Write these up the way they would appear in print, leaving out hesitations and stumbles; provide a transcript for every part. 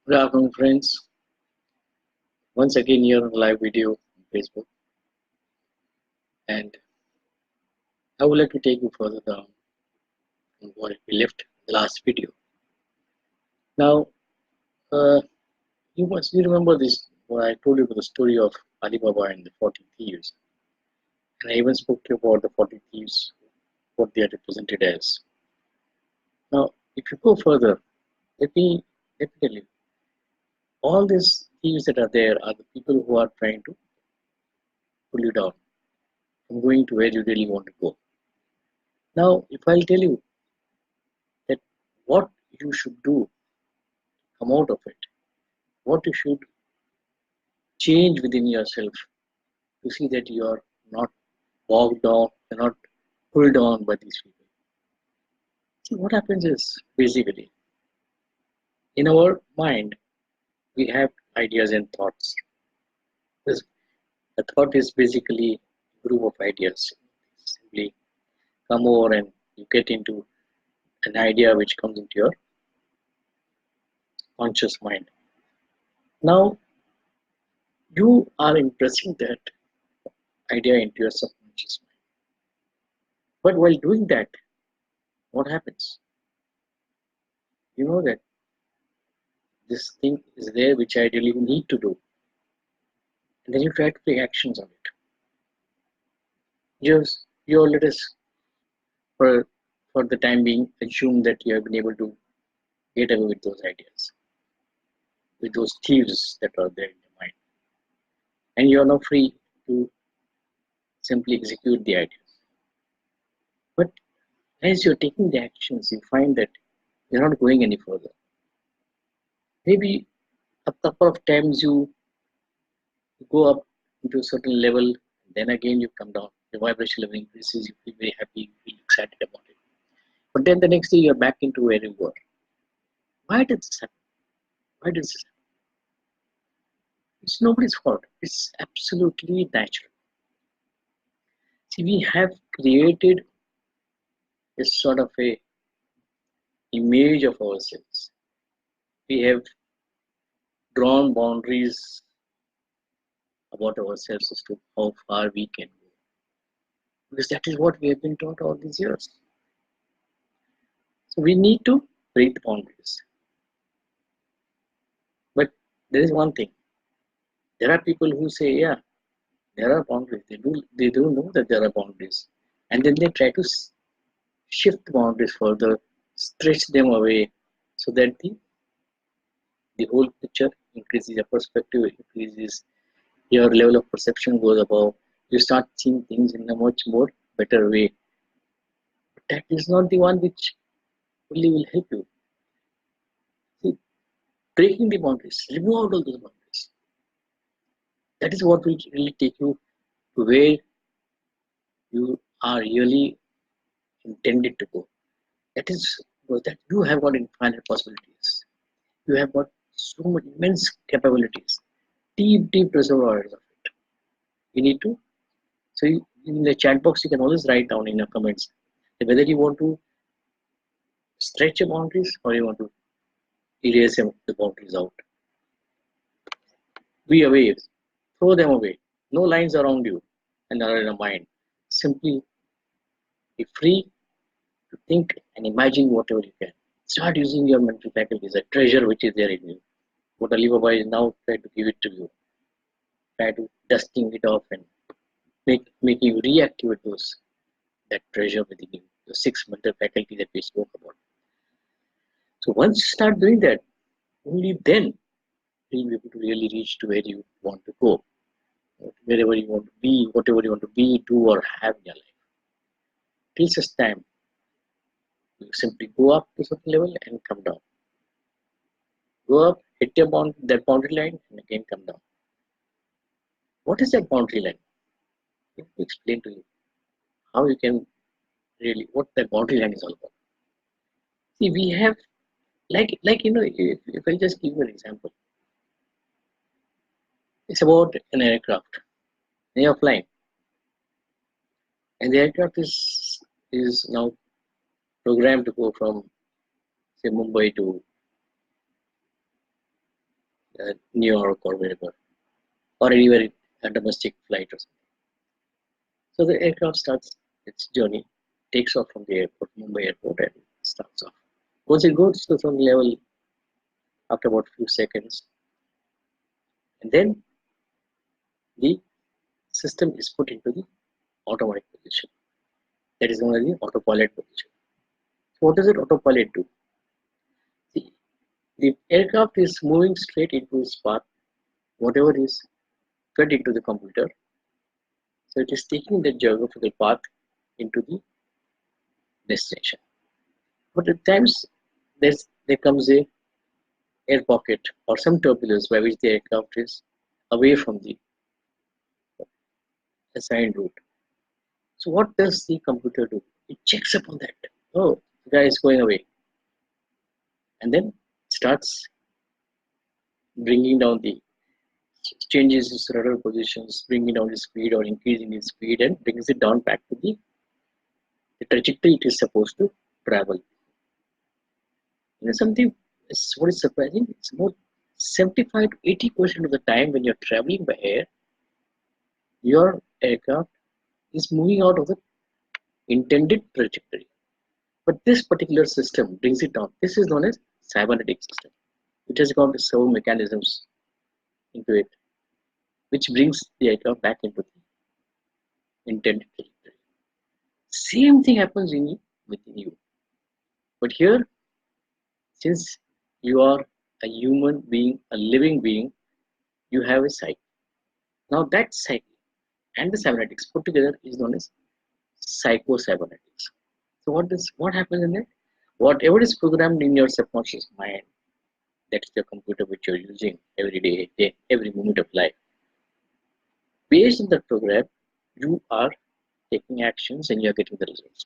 Good afternoon, friends. Once again, here on live video on Facebook, and I would like to take you further down on what we left in the last video. Now, uh, you remember this? What I told you about the story of Alibaba and the 40 thieves, and I even spoke to you about the 40 thieves, what they are represented as. Now, if you go further, let me tell you, all these thieves that are there are the people who are trying to pull you down from going to where you really want to go. Now, if I'll tell you that what you should do come out of it, what you should change within yourself to see that you are not bogged down, you're not pulled down by these people. See, what happens is basically in our mind we have ideas and thoughts. This, a thought is basically a group of ideas. Simply come over and you get into an idea which comes into your conscious mind. Now you are impressing that idea into your subconscious mind. But while doing that, what happens? You know that this thing is there which ideally you need to do, and then you try to take actions on it. You let us for for the time being assume that you have been able to get away with those ideas, with those thieves that are there in your mind, and you are now free to simply execute the ideas. But as you're taking the actions, you find that you're not going any further. Maybe a couple of times you go up into a certain level, then again you come down. The vibration level increases, you feel very happy, you feel excited about it. But then the next day you're back into where you were. Why did this happen? Why did this happen? It's nobody's fault. It's absolutely natural. See, we have created this sort of a image of ourselves. We have drawn boundaries about ourselves as to how far we can go. Because that is what we have been taught all these years. So we need to break the boundaries. But there is one thing. There are people who say, yeah, there are boundaries. They do know that there are boundaries. And then they try to shift the boundaries further, stretch them away so that the whole picture increases, your perspective increases, your level of perception goes above. You start seeing things in a much more better way. But that is not the one which only will help you. See, breaking the boundaries, remove out all those boundaries. That is what will really take you to where you are really intended to go. That is that you have got infinite possibilities. You have got so much immense capabilities, deep reservoirs of it. You need to. So in the chat box, you can always write down in your comments whether you want to stretch your boundaries or you want to erase the boundaries out. Be away, throw them away. No lines around you and are in your mind. Simply be free to think and imagine whatever you can. Start using your mental faculties, a treasure which is there in you. What Alibaba is now trying to give it to you. Try to dusting it off and making you reactivate that treasure within you, the six mental faculty that we spoke about. So once you start doing that, only then you'll be able to really reach to where you want to go, wherever you want to be, whatever you want to be, do, or have in your life. Till such time, you simply go up to a certain level and come down. Go up, hit that boundary line, and again come down. What is that boundary line? Let me explain to you how you can really what that boundary line is all about. See, we have if I just give you an example, it's about an aircraft. They are flying, and the aircraft is now programmed to go from say Mumbai to New York or wherever, or anywhere a domestic flight or something. So the aircraft starts its journey, takes off from the airport, Mumbai airport, and starts off. Once it goes to some level after about few seconds, and then the system is put into the automatic position. That is known as the autopilot position. So what does it autopilot do? The, the aircraft is moving straight into its path, whatever is fed into the computer. So it is taking the geographical path into the destination. But at times there comes a air pocket or some turbulence by which the aircraft is away from the assigned route. So what does the computer do? It checks upon that. Oh, the guy is going away, and then starts bringing down the changes its rudder positions, bringing down the speed or increasing its speed, and brings it down back to the trajectory it is supposed to travel. You know something is what is surprising? It's about 75 to 80% of the time when you're traveling by air, your aircraft is moving out of the intended trajectory. But this particular system brings it down. This is known as cybernetic system. It has got the servo mechanisms into it, which brings the aircraft back into the intended trajectory. Same thing happens within you. But here, since you are a human being, a living being, you have a psyche. Now that psyche and the cybernetics put together is known as psycho-cybernetics. So what happens in it? Whatever is programmed in your subconscious mind, that's the computer which you're using every day, every moment of life. Based on that program, you are taking actions and you're getting the results.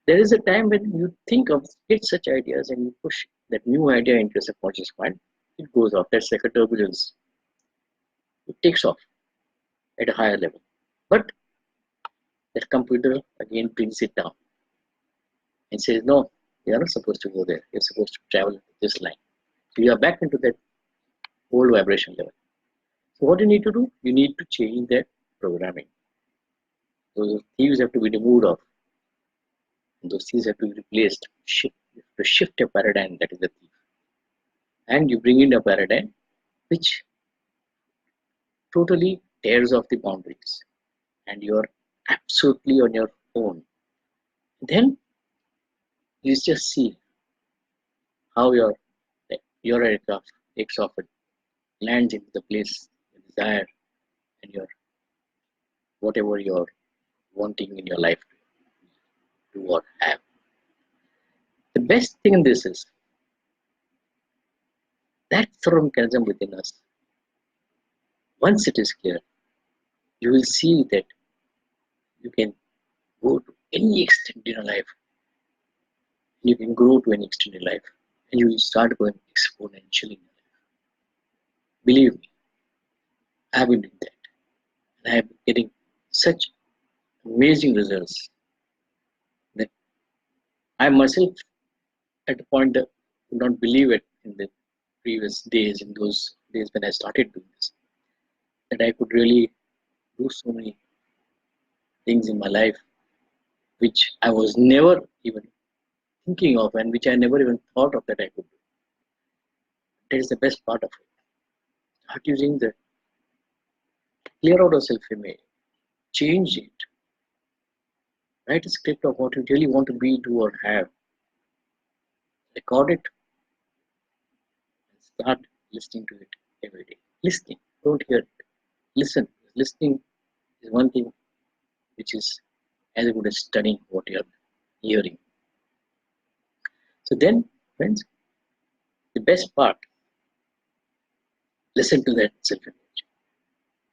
There is a time when you think of get such ideas and you push that new idea into your subconscious mind, it goes off. That's like a turbulence. It takes off at a higher level. But that computer again brings it down and says, no, you're not supposed to go there. You're supposed to travel this line. So you are back into that old vibration level. So what you need to do? You need to change that programming. Those thieves have to be removed off. And those thieves have to be replaced. To shift a paradigm that is a thief. And you bring in a paradigm which totally tears off the boundaries. And you're absolutely on your own. Then you just see how your aircraft takes off and lands into the place you desire and your whatever you're wanting in your life to do or have. The best thing in this is that servo mechanism within us. Once it is clear, you will see that you can go to any extent in your life. You can grow to any extent in life, and you will start going exponentially in your life. Believe me, I have been doing that, and I have been getting such amazing results that I myself, at the point that could not believe it in the previous days, in those days when I started doing this, that I could really do so many things in my life which I was never even thinking of and which I never even thought of that I could do. That is the best part of it. Start using the clear out of self-image, change it, write a script of what you really want to be, do, or have, record it, and start listening to it every day. Listening, don't hear it. Listen. Listening is one thing which is as good as studying what you are hearing. So then, friends, the best part, listen to that self-image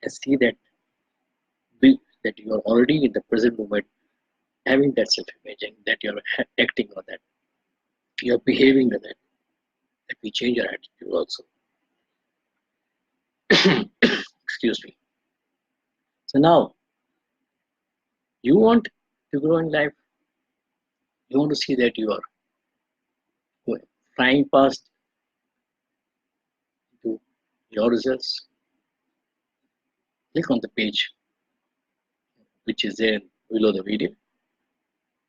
and see that that you are already in the present moment having that self-image and that you are acting on that. You are behaving on that. That we change our attitude also. Excuse me. So now, you want to grow in life. You want to see that you are flying past to your results, click on the page which is there below the video.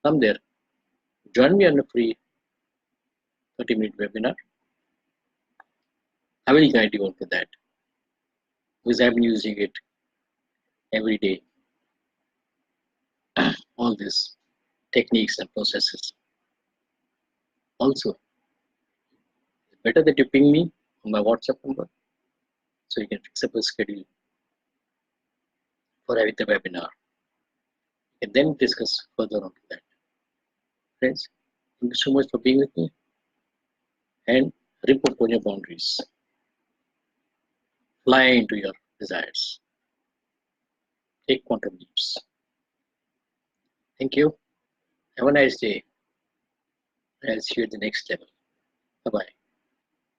Come there, join me on a free 30-minute webinar. I will guide you on to that because I've been using it every day, all these techniques and processes. Also, it's better that you ping me on my WhatsApp number so you can fix up a schedule for having the webinar. We can then discuss further on that. Friends, thank you so much for being with me and rip upon your boundaries. Fly into your desires. Take quantum leaps. Thank you. Have a nice day. I'll see you at the next level. Bye-bye.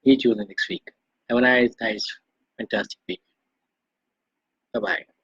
Meet you in the next week. Have a nice, fantastic week. Bye-bye.